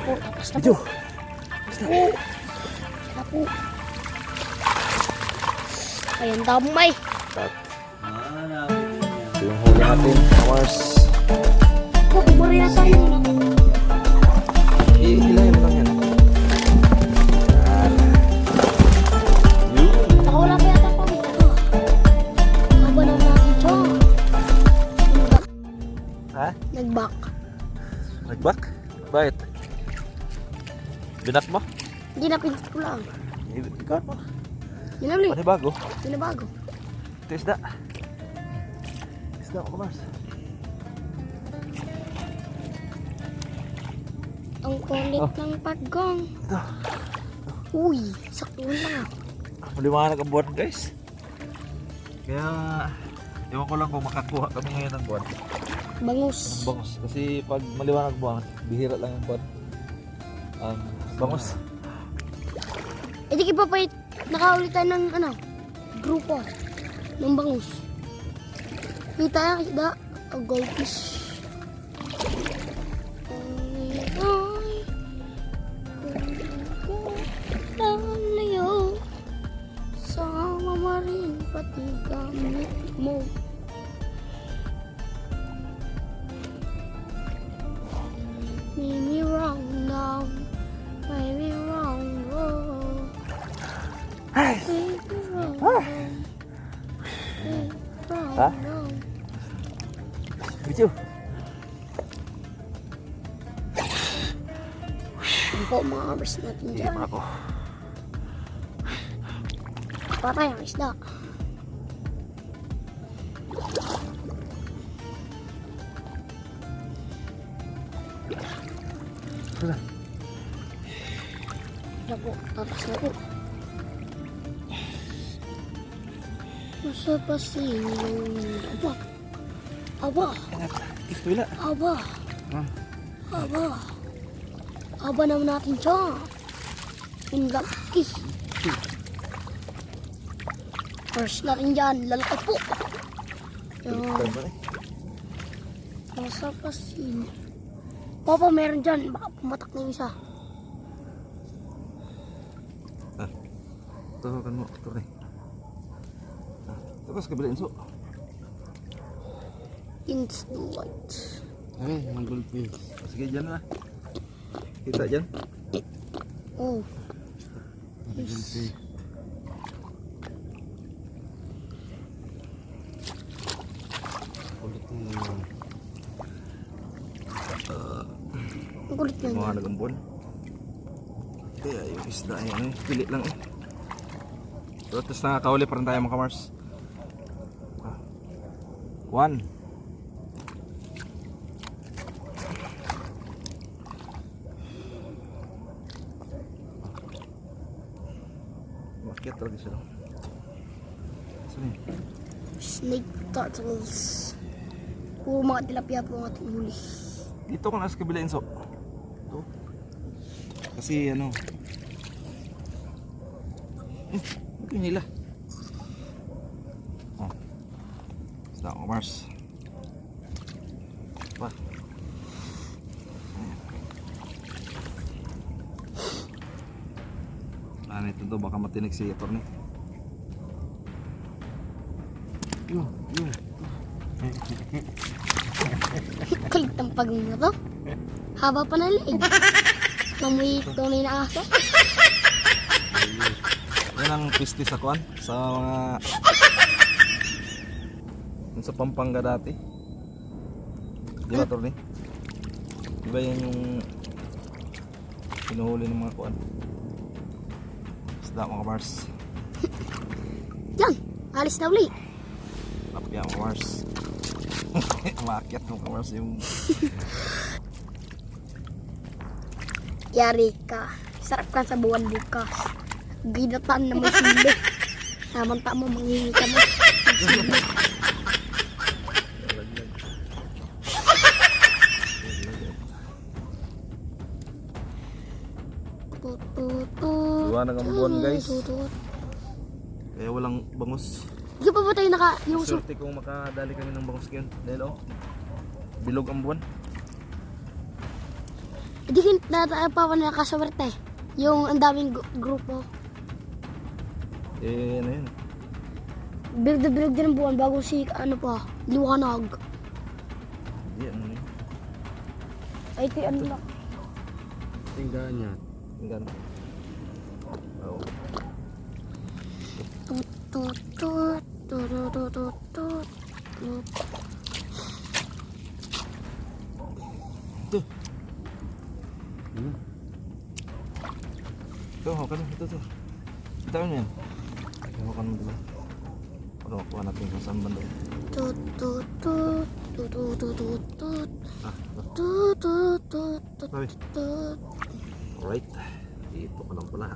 po. Tapos na po. Tapos na po. Ayan, damay. Ito yung huli natin, Mars. Oh, bumari na tayo. Ihilahin mo lang yan. Nakawala pa yata pa dito. Haba na natin ito. Ha? Nag-back. Nag-back? Bakit? Binat mo? Hindi na pinit ko lang. Ikaw mo. Yun na ulit. Panibago? Yun na bago. Ito isda. Isda ko, Mars. Ang kulit ng pagong. Ito. Uy, sakto lang. Maliwanag ang buwan, guys. Kaya, ewan ko lang kung makakuha kami ngayon ng buwan. Bangus. Ang bangus. Kasi pag maliwanag buwan, bihira lang ang buwan. Bangus. E di kipa pa nakaulit tayo ng ano, grupo ng bangus. Kita yung isda, o goldfish. Lalayo sama mo rin pati gamit mo. Maybe wrong now, maybe wrong road. Maybe wrong road. Maybe wrong Ha? road. Bicu. Yan po mga kabers natin Hindi dyan. pa ako. Patay ang isda. Sana. Naku, tapos na po. Masa pa silang aba. Aba. Gusto wala. Aba. Aba. Aba naman natin siya. Yung laki. First natin dyan. Lalaki po. Yan. Masa pa silang. Papa, meron dyan. Baka pumatak na yung isa. Turukan mo. Ito rin. Tapos kabila inso. Into the light. Ay, ang goldfish. Sige, dyan na. Kita dyan. Oh. Goldfish. Kulit mo naman. Ang kulit na Mga yan. nagambon. Kaya yung isda yan. Pili lang eh. So, tapos nakakahuli pa rin tayo mga kamars. 1. Makiat talaga siya. Saan yun? Snake turtles. Puro mga tilapia po ang ating huli. Dito ko na sa kabila inso. Ito. Kasi ano. Ito yung hila. Oh. Isda ko Mars. Pa. Ano ito daw, baka matinig si attorney. Yun. Kulit ng pagong na to. Haba pa ng leg. Namuhi tunay na aso. Yan ang piste sa kuan sa mga yun sa Pampanga dati. Di ba, attorney? Di ba yan yung pinuhuli ng mga kuan? Isda mga Mars. Yan, alis na uli. Lapya mga Mars. Maakyat mga Mars yung Yari ka. Sarap ka sa buwan bukas. Ginatan na may sili. Samanta mo, manghingi ka mo. liwanag ang buwan, guys. Kaya walang bangus. Di pa ba tayo yung Swerte kung makadali kami ng bangus ngayon. Dahil bilog ang buwan. Hindi kin pa na kasawerte. Yung ang daming grupo. Eh, ano yun? Bilog na bilog din ang buwan bago si ano pa, liwanag. Hindi, ano yun? Ay, ito ano lang. Tinggaan niya. Tingnan. Oo. Tut tut tut tut tut tut tut. Ito. Hmm. Ito, hawakan mo. Ito. Bitawan mo yan. Hawakan mo dito. Para makuha natin kung saan banda. Tut tut tut tut tut tut tut tut Ah, ito. tut tut tut tut Sabi. tut. Alright. Dito ko lang pala.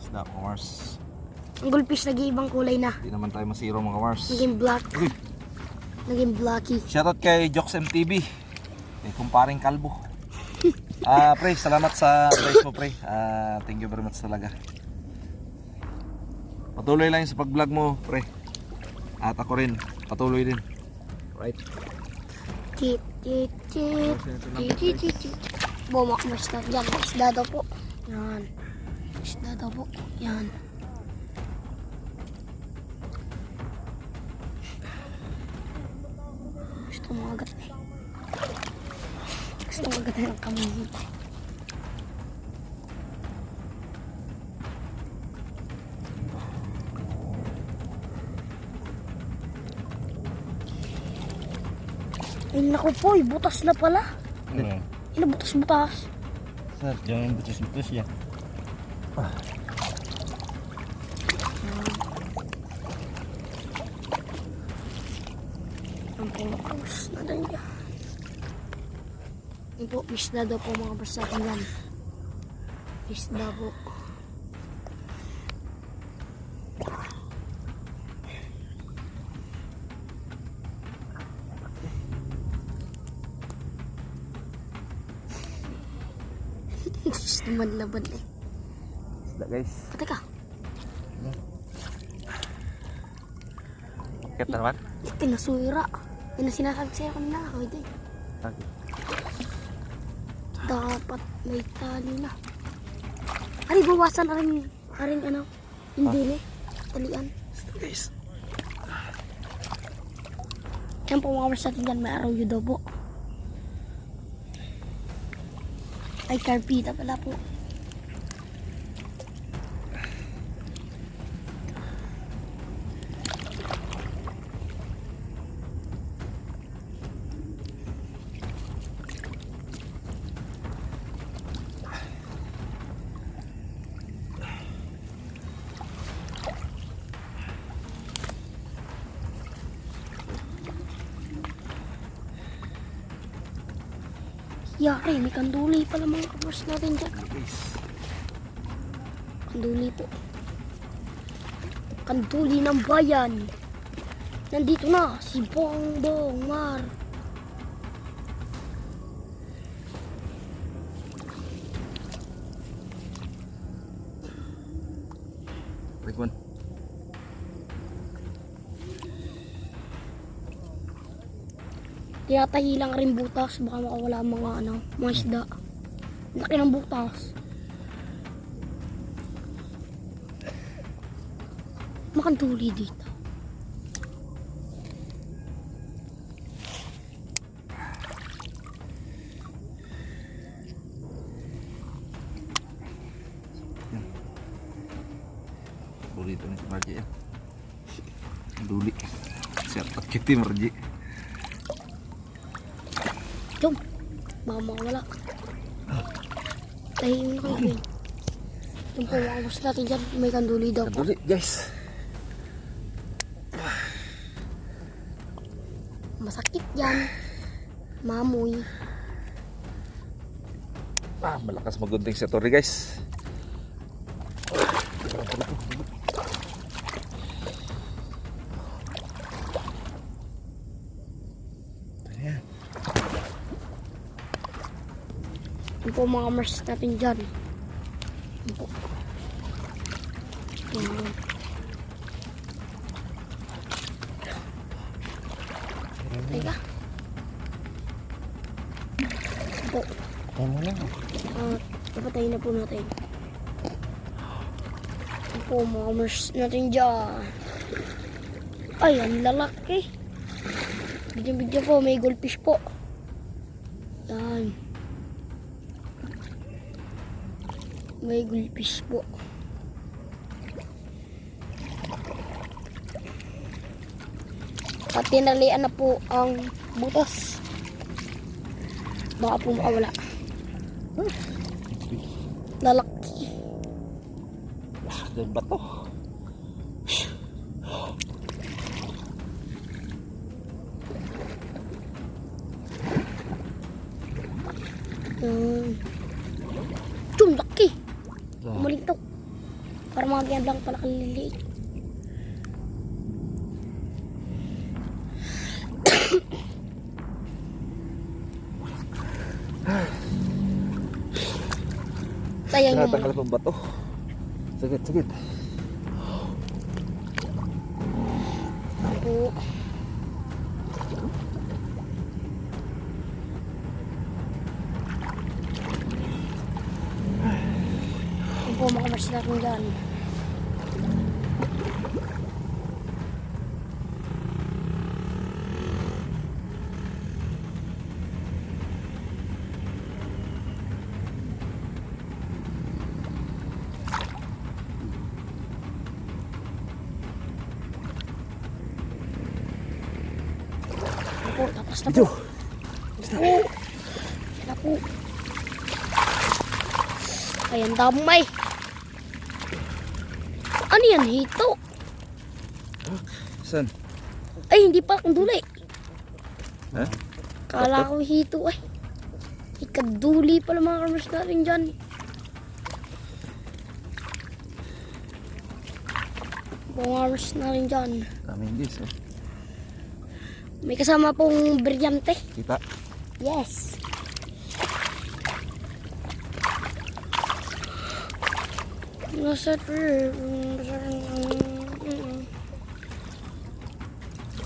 Isda, mga Mars. Ang goldfish nag-iibang kulay na. Hindi naman tayo masiro, mga Mars. Naging black. Uy! Naging blacky. Shoutout kay Jokes MTV. Kay kumparing kalbo. Pre, salamat sa praise mo, pre. Thank you very much talaga. Patuloy lang sa pag-vlog mo, pre. At ako rin, patuloy din. Right? Tit tit tit tit tit tit. Bumak mo isda dyan. Isda daw po. Yan. Isda daw po. Yan. Gusto mo agad eh. Gusto mo agad ng kamay. Ay naku po, butas na pala. Ano? Ina butas-butas. Sir, jangan butus-butus ya. Ang pangapos na din yan. Yan po, isda daw po mga basahin yan. Isda po. Diyos naman laban eh. Isda, guys. Teka, Bakit na naman? tinasuira. Yan ang sinasabi sa'yo kanina. Hindi. Dapat may tali na. Ay, bawasan na rin ano, hindi talian. Guys. Yan po mga sa atin dyan, may araw yun daw po. Ay, carpita pala po. Yari, may kanduli pala mga kapers natin dyan. Guys. Kanduli po. Kanduli ng bayan. Nandito na si Bongbong Mar. Rekwan. Tinatahi lang rin butas. Baka makawala ang mga isda. Laki ng butas. Makanduli dito. Duli ito ni si Margie yan. Duli. Siap at kita Margie. Jom. Baka makawala. Tahiin ko yun. Yung po mga kapers natin dyan. May kanduli daw po. Duli guys. Masakit yan. Mamoy. Malakas magunting sa tori guys. Ayan. Yung po mga kapers natin dyan. Yung po. Yan. Teka. po. Tayo mo na. Napatayin na po natin. Ito po, mga mers natin dyan. Ay, ang lalaki. Bigyan po, may goldfish po. Yan. May goldfish po. At tinalian na po ang butas. Baka po makawala. Lalaki. Doon ba to? Chum, laki. Umalintok. Para mga ganyan lang pala kaliliit. Sayang yung Tinatanggal pa ba to? Sagit, sagit. po. Ito po mga mers natin dyan. Po, tapos na po. Yan na po. Ayan, damay. Ano yan, hito? Saan? Ay, hindi pa akong duli. Ha? Kala ko hito ay. Ikaduli pala mga kamers natin dyan. Mga kamers natin dyan. Daming dis eh. May kasama pong brilyante. Kita. Yes. Nasa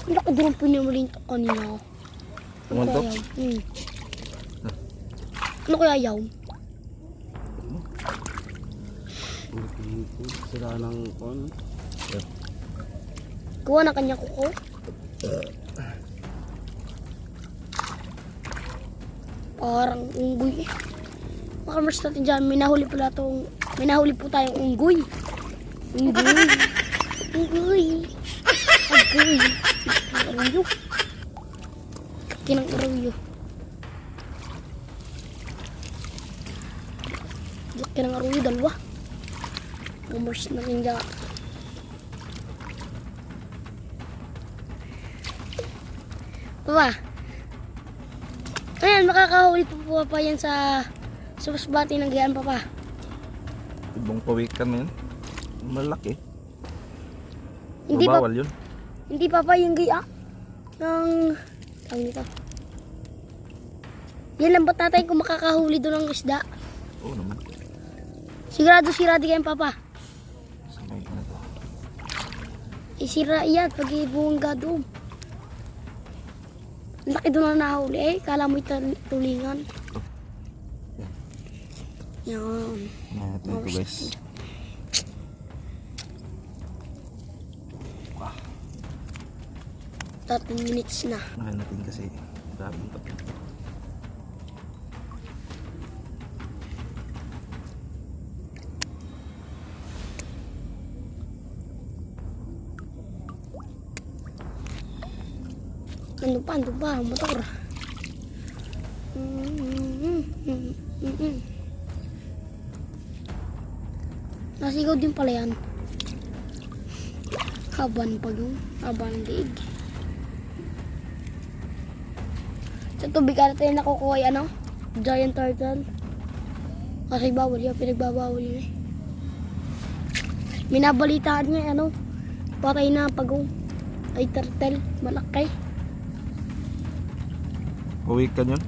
Hindi ako doon pinamulintok kanina. Pumuntok? Ano kaya yaw? Sila ng kon. Kuha na kanya kuko. Parang unggoy. Mga kamers natin dyan, may nahuli po tayong unggoy. Unggoy. Unggoy. Unggoy. Aruyo. Kinang aruyo. Kinang aruyo, dalawa. Mga kamers natin dyan. Papa. Ayan, makakahuli po pa yan sa basbati ng gayaan, Papa. Ibang pawikan mo yun. Malaki. Hindi pa, Bawal yun. hindi Papa yung gaya ng tawag nito. Yan lang ba't natin kung makakahuli doon ng isda. Oo naman. Sigurado kayo, Papa. Sa may na to. Isira yan pag ibungga doon. Ang laki doon na nahuli eh. Kala mo tulingan. Yan. Natin ito guys. 30 minutes na. Mahal natin kasi. Grabe yung tabi. Ando pa, motor. Nasigaw din pala yan. Haban pa yung haban liig. Sa tubig ka natin nakukuha yung giant turtle. Kasi bawal yun, pinagbabawal yun eh. Minabalitaan niya patay na pagong. Ay turtle, malaki. Pawikan yun?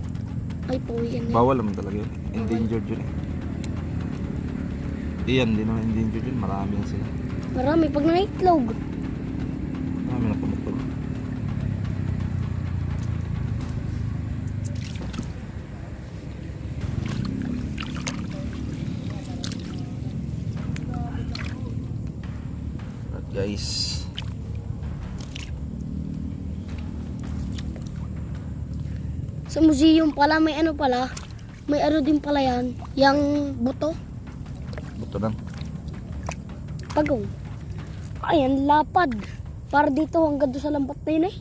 Ay pawikan yun. Bawal naman talaga yun. Endangered yun eh. Iyan, di naman endangered yun. Marami yan sila. Marami pag nangitlog. Marami na pumutol. guys. Sa museum pala, may ano pala. May ano din pala yan. Yang buto. Buto lang. Pagong. Ayan, lapad. Para dito hanggang doon sa lambat na yun eh.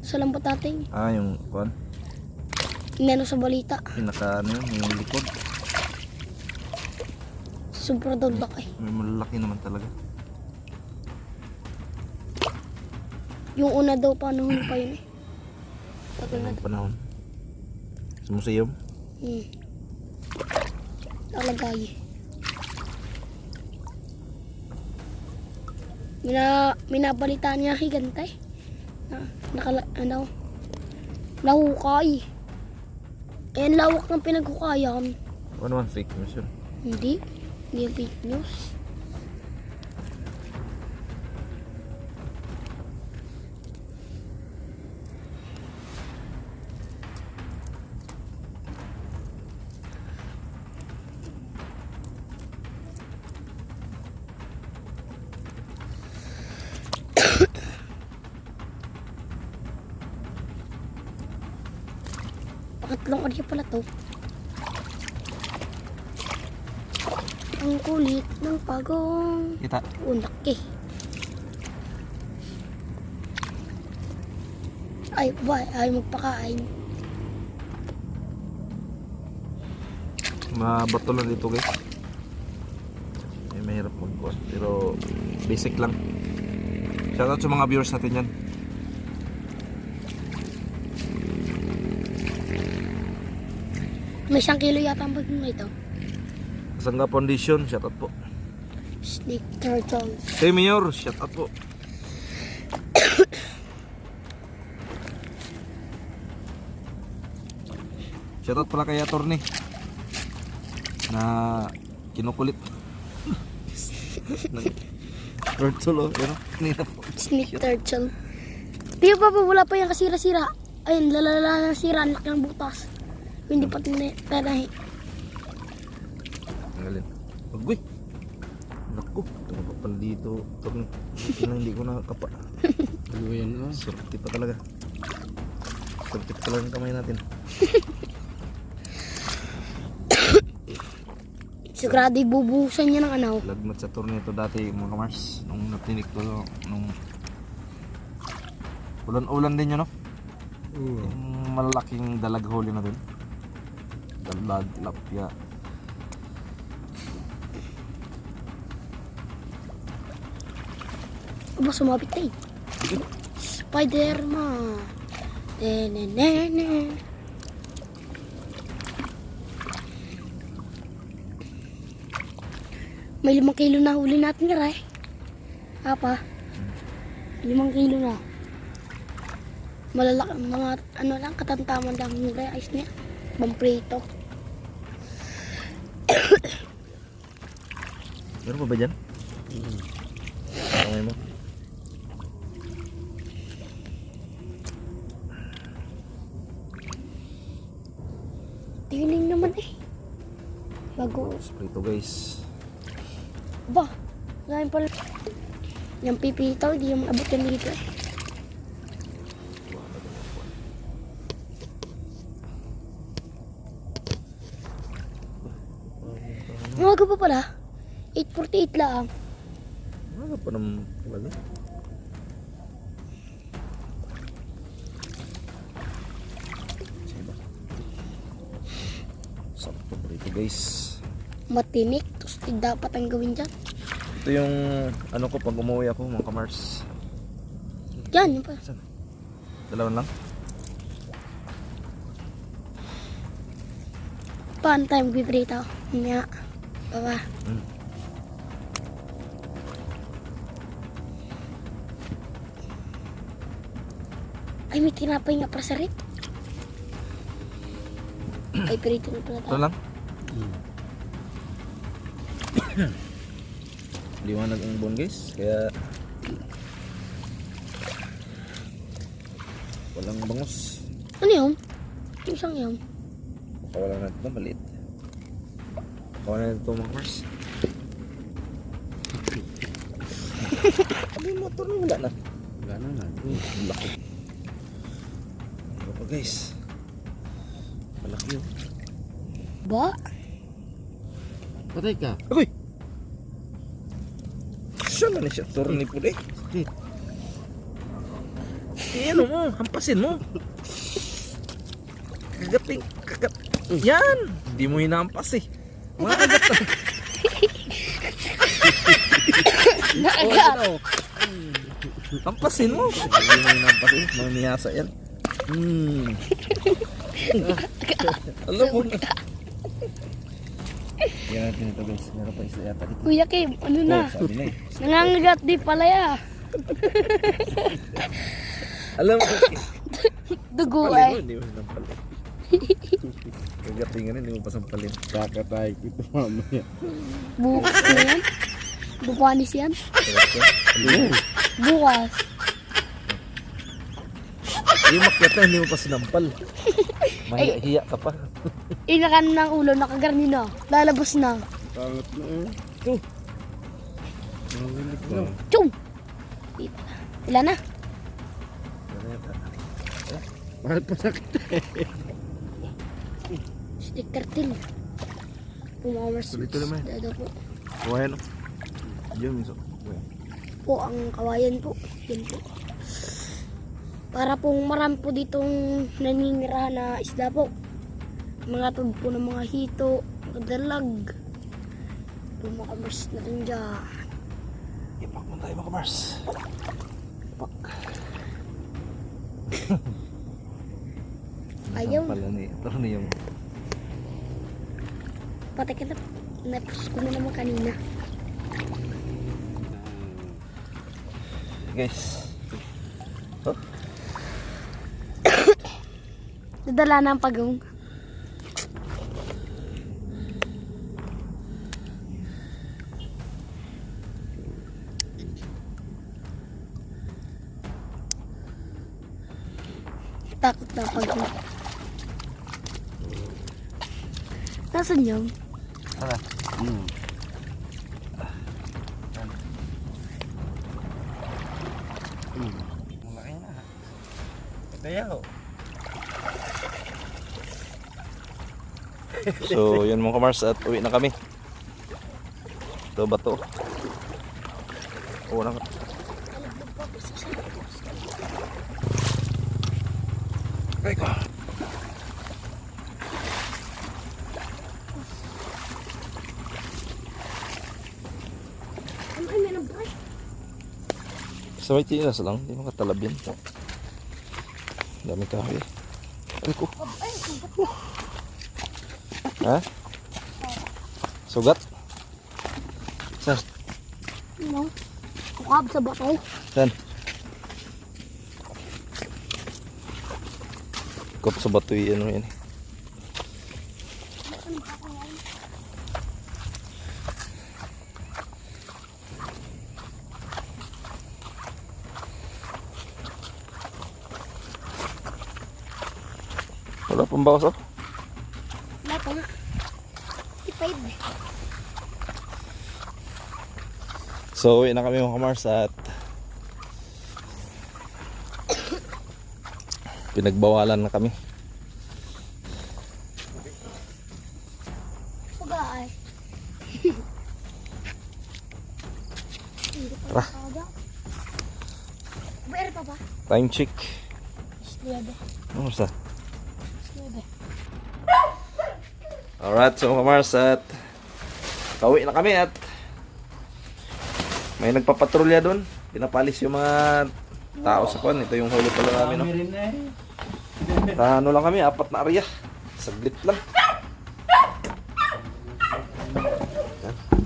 Sa lambat natin. Ah, yung kuan. Inano sa balita. Pinaka ano yun, yung likod. Sobrang daw laki. May malaki naman talaga. Yung una daw panahon pa yun eh. Tagal na Anong panahon? Sa museum? Alagay. Minabalitaan niya higantay. Nahukay. Eh, lawak ng pinaghukayan. Ano naman fake news yun? Hindi yung fake news. Pangatlong audio pala to. Ang kulit ng pagong. Kita. Laki. Ay, ay magpakain. Mabato lang dito guys. Eh, mahirap magkuhan. Pero basic lang. Shoutout sa mga viewers natin yan. May 1 kilo yata ang bagong na ito. Kasangga Foundation, shoutout po. Snake turtles. Hey Mayor, shoutout po. Shoutout pala kay Attorney na kinukulit. Turtle oh, yun oh. Kanina po. Snake turtle. Di ba wala pa yung kasira-sira? Ayun, lalala na sira. Ang laki ng butas. Hindi pa tinahi. Tanggalin. Agoy! Naku, tumapa pala dito. Attorney. Buti na hindi ko nakakapa. Ano yan ah? Surti pa talaga. Surti pa talaga ang kamay natin. Sigurado ibubuhusan niya ng ano. Lagmat sa torneo dati mga kamars. Nung natinik ko, nung ulan-ulan din yun, no? Yung malaking dalaghuli na dun. Dalag, lapya. Aba, sumabit na eh. Spider-Man. Nenenene. May 5 kilo na huli natin nga eh. Apa? 5 kilo na. Malalaki, mga ano lang, katantaman lang yung rice niya. Bamprito. Meron pa ba dyan? Kamay mo. Tingnan naman eh. Bago. Prito guys. Ba, ngayon pala. Yung pipitaw, hindi yung abot yan dito eh. Umaga pa pala. 8:48 lang. Ano pa naman talaga? Sakto prito guys. Matinik. Tapos dapat ang gawin dyan. Ito yung ano ko pag umuwi ako mga kamars. Yan, yun pa. Dalawan lang. Paano tayo magpiprito? Nga. Baba. Ay, may tinapay nga para sa rip. Ay, prito na pala Ito tayo. lang. Liwanag ang buwan guys. Kaya walang bangus. Ano yun? Yung isang yun. Pakawalan natin ito maliit. Pakawalan natin ito mga kamars. Ano yung motor na wala na? Gano'n na. Laki. Ano pa guys? Malaki yun. Ba? Patay ka. Agoy! Siya na siya. Torni po eh. Sakit. Eh ano mo? Hampasin mo. Kagating. Kagat. Yan! Hindi mo hinampas eh. Mga kagat na. Nakagat. Ano? Hampasin mo. Hindi mo hinampasin. Mamiyasa yan. Alam mo na. Yan natin ito guys. Meron pa isa yata dito. Kuya Kim, ano na? Oh, sabi na eh. Nangangagat di palaya. Alam mo. Dugo Palin mo. ay. Hindi mo hinampalin. Kagatingan hindi mo pa sampalin. Kakatay kita mamaya. Bukas na yan. Bukanis yan. Ano? Bukas. Yung makyat na hindi mo pa sinampal. Mahiya ka pa. Inakan ng ulo, nakagarni na. Lalabas na. Pangat na eh. Ito. Mawilig na. Chum! Ilan na? Mahal pa sakit. Sticker till. Pumamers. Dito naman. Dado po. Kawayan o. Diyan miso. Po ang kawayan po. Yan po. Para pong marami po ditong naninirahan na isda po. Mga tod po ng mga hito, mga dalag. Pumakamers na rin dyan. Ipak mo tayo mga Mars. Ipak. Ayaw. Pala ni. Ito na yung. Patay ka na. Napus ko na naman kanina. Guys. Oh. Nadala na ang pagong. Takot na pagong. Nasaan yun? Ano? Malaki na. Patayaw. So, yun mga Mars at uwi na kami. Ito ba ito? Oo na. Ay ko. Ay, meron ba? Sa may tinas lang, hindi makatalab yan. Dami kahoy. Ay ko. Ha? Sugat? Saan? Ano? Ukab sa bato. Saan? Kop sa batoy, ano yan eh. Wala pang bawas oh. Wala pa nga. Ipayad. So, uwi na kami mga Mars at pinagbawalan na kami. Pag-aay. Tara. Bayar pa ba? Time check. Slede. Ano sa? Slede. Alright, so mga Mars at pauwi na kami at may nagpapatrolya doon. Pinapalis yung mga tao sa kwan. Ito yung huli pala namin. No? Ano lang kami, 4 na area. Saglit lang.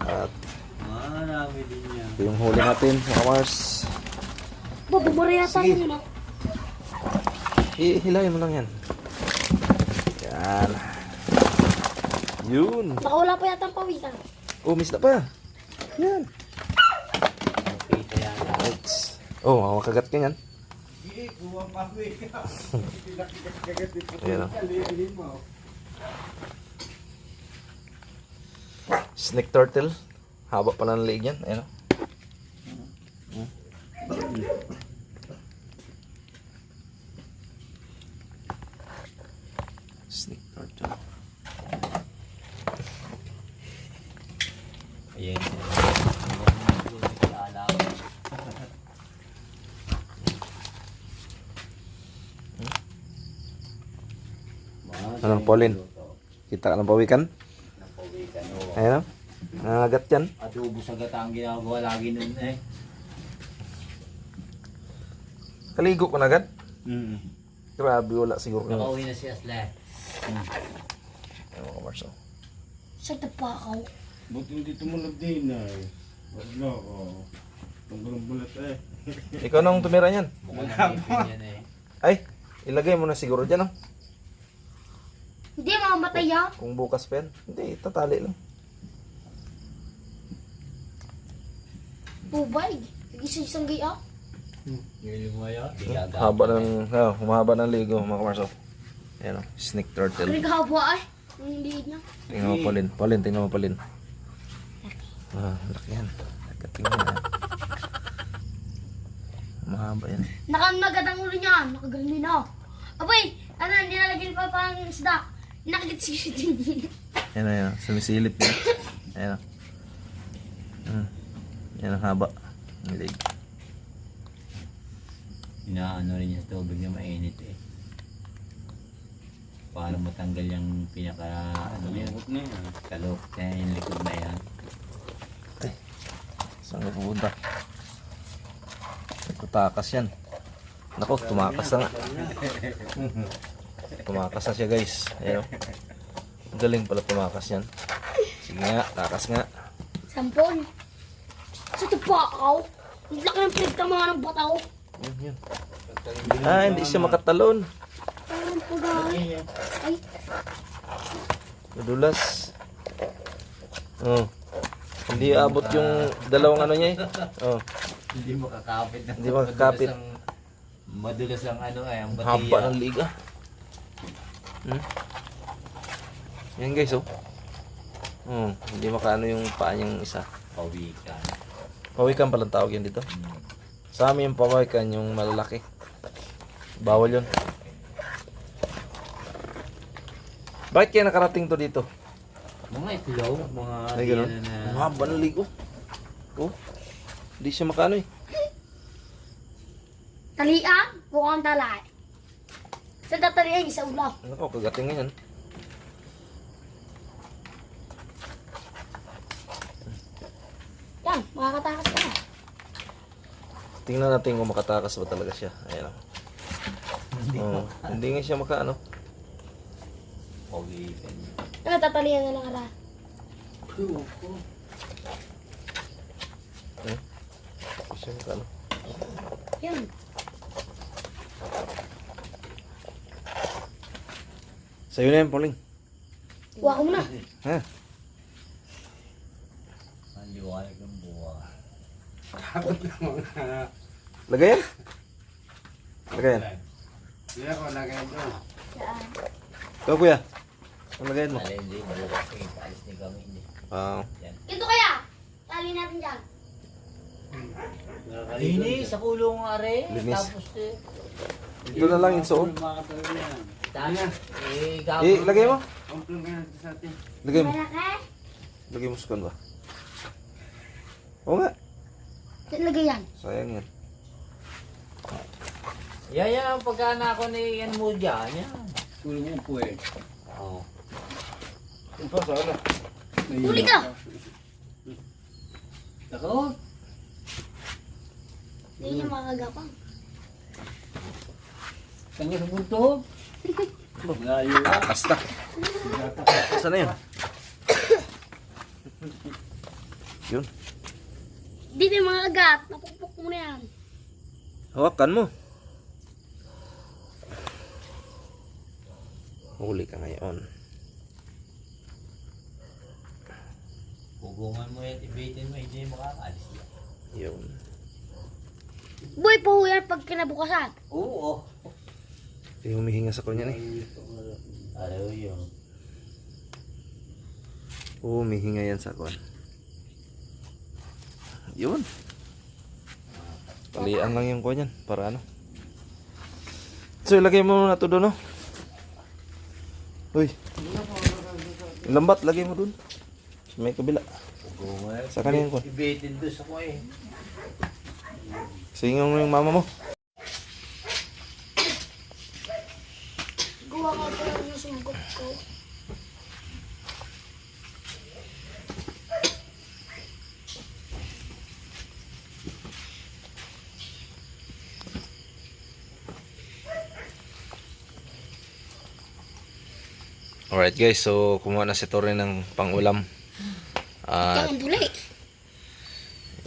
At ito yung huli natin mga Mars. Bumura yata Sige. yun, no? Hilahin mo lang yan. Yan. Yun. Nakawala pa yata ang pawisan. Oh, miss na pa. Yan. Right. Oh, makagat ka yan. Ayan o. Snake turtle. Haba pa ng leeg yan. Ayan o. Snake turtle. Ayan. Anong Pauline? Kita ka ng pawikan? Napawikan o. Ayan o. Nangagat yan. Adobo sa gata ang ginagawa lagi nun eh. Kaligo ko na agad. Mm. Grabe, wala siguro. Nakauwi na si Asla. Ayan mga Marso. Sa tapakaw. Buti hindi tumulog din ay. Wag na ako. Tunggulang bulat eh. Ikaw nang tumira yan. Mukhang nangipin yan eh. Ay, ilagay mo na siguro dyan oh. Hindi, mamamatay yan. Kung bukas pa yan. Hindi, tatali lang. Tubay. Isang gaya. Ngayon mo yan. Haba ng, humaba ng ligo mga Marso. Ayan o, snake turtle. Naghawa ay. Ang liit na. Tingnan mo Pauline. Pauline, tingnan mo Pauline. Laki yan. Tingnan mo yan. Mahaba yan. Nakanagat ang ulo niyan. Nakagaling na. Abay, ano, nilalagyan pa pang isda. Nakagit-sisit. Ayan o, yan. Sumisilip yan. Ayan o. Yan ang haba. Ang leg. Inaano rin niya sa tubig na mainit eh. Para matanggal yung pinaka ano yan. Malungkot na yan. Kalok na yung likod na yan. Saan ka pupunta? Tutakas yan. Nako, tumakas na nga. Tumakas na siya guys. Ayan o. Galing pala tumakas yan. Sige nga, takas nga. Sampon. Sa tapakaw. Ang laki ng pinagtama ng bataw. Yun. Ah, hindi siya makatalon. Parang pagay. Ay, Madulas. Oh. Hindi abot yung dalawang ano niya eh. Oh. Hindi makakapit na. Hindi makakapit. Madulas ang ano eh, ang Haba batiya. ng liga. Yan guys oh. Hindi makaano yung paa niyang isa. Pawikan. Pawikan palang tawag yan dito. Sa amin yung pawikan yung malalaki. Bawal yun. Bakit kaya nakarating to dito? Mga itlog, mga Ay ganun. na Ang haba ng ligo. Oh. Hindi siya makaano eh. talian. Bukang talay. Sa tatalian, isa ulo. Ako, kagating nga yan. Yan, makakatakas ka na. Tingnan natin kung makatakas ba talaga siya. Ayan o. Oh, hindi nga siya makaano. pawikan. Ano, tatalian na lang ala. Hindi siya makaano. Yan. Sa'yo na yan, Pauling. Kuha ko muna. Ha? Ang liwanag ng buwa. Lagay yan? Lagay yan. Hindi ako lagay doon. Yan. Ikaw kuya. Ang lagayin mo. Alay, hindi, buwa. Alis ni kami. Hindi. Yan. Ito kaya. Tali natin dyan. Linis sa kulong are. Linis. Tapos Ito na lang yung soon. tapos Lagay mo. Kumplong ka natin sa atin. Lagay mo. Malaki. Lagay mo sa kan ba? Oo nga. Lagay yan. Sayang yan. Yan ang pagkana ko ni yan mo dyan. Yan. Kulong mo po eh. Oo. Ito sa ano? Huli ka. Ako? Hindi niya makagapang. Kanya sa bunto. Layo. Takas na. Saan na yun? Yun. Hindi niya makagat. Napupok mo na yan. Hawakan mo. Huli ka ngayon. Hugungan mo yan, ibitin mo, hindi makakalis yan. Yun. Boy, pahuyan pag kinabukasan. Oo. Hindi humihinga sa kanya eh. Ayaw yun. Oo, humihinga yan sa kwan. Yun. Talian lang yung kuha yan. Para ano. So, ilagay mo na to doon, no? Uy. Yung lambat, lagay mo doon. Sa may kabila. Sa kanina ko. Ibitin doon sa ko eh. Singaw mo yung mama mo. Gawa ka pa lang yung sugot ko. Alright guys, so kumuha na si Torre ng pangulam. At Ang duli.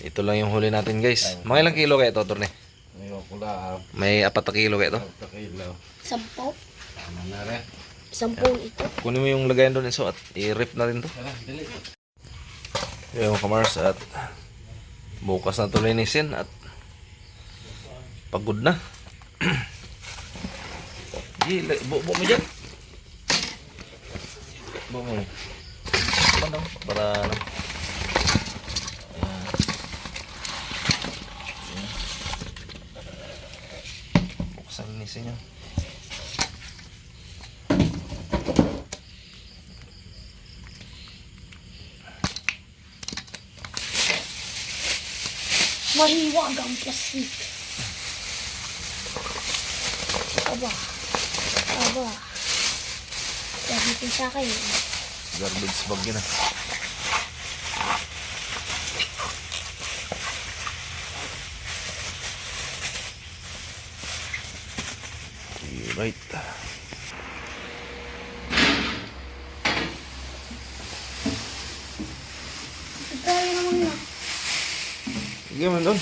ito lang yung huli natin guys. Mga ilang kilo kaya ito, Torre? Ngayon ko lang. May 4 na kilo kaya ito. Takilaw. 10. Ano na rin? 10 ito. Kunin mo yung lagayan doon so at i-rip na rin to. Tara, dali. Yung kamars at bukas na to linisin at pagod na. Buo mo dyan. Buo mo. Ano? Para ano? Ayan. Ayan. Bukas na linisin yan. Mahiwag ang plastic. Aba. Aba. Gamitin sa akin. Garbage bag yun ah. Right. Kaya naman na. Sige mo doon.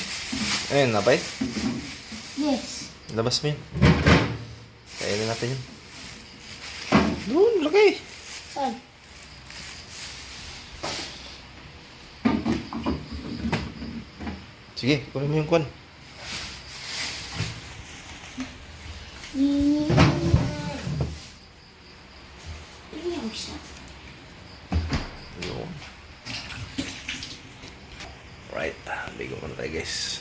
Ayun, napay. Yes. Labas mo yun. Kainin natin yun. Doon, lagay. Saan? Sige, kunin mo yung kwan. Yun. Right, bigo muna tayo guys.